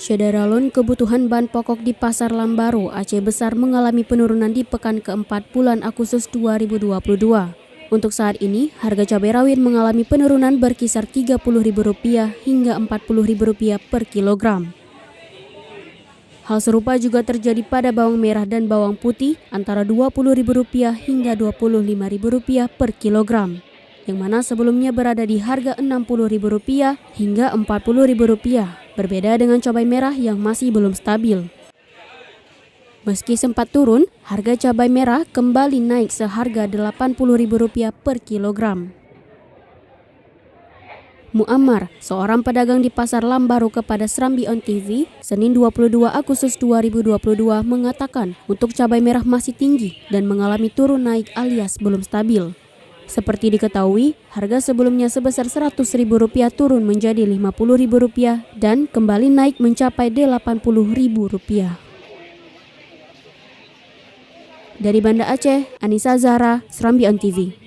Syederalun kebutuhan bahan pokok di Pasar Lambaru, Aceh Besar mengalami penurunan di pekan keempat bulan Agustus 2022. Untuk saat ini, harga cabai rawit mengalami penurunan berkisar Rp30.000 hingga Rp40.000 per kilogram. Hal serupa juga terjadi pada bawang merah dan bawang putih antara Rp20.000 hingga Rp25.000 per kilogram, yang mana sebelumnya berada di harga Rp60.000 hingga Rp40.000. Berbeda dengan cabai merah yang masih belum stabil. Meski sempat turun, harga cabai merah kembali naik seharga Rp80.000 per kilogram. Muammar, seorang pedagang di Pasar Lambaru kepada Serambi On TV, Senin 22 Agustus 2022 mengatakan untuk cabai merah masih tinggi dan mengalami turun naik alias belum stabil. Seperti diketahui, harga sebelumnya sebesar Rp100.000 turun menjadi Rp50.000 dan kembali naik mencapai Rp80.000. Dari Banda Aceh, Anissa Zahra, Serambi On TV.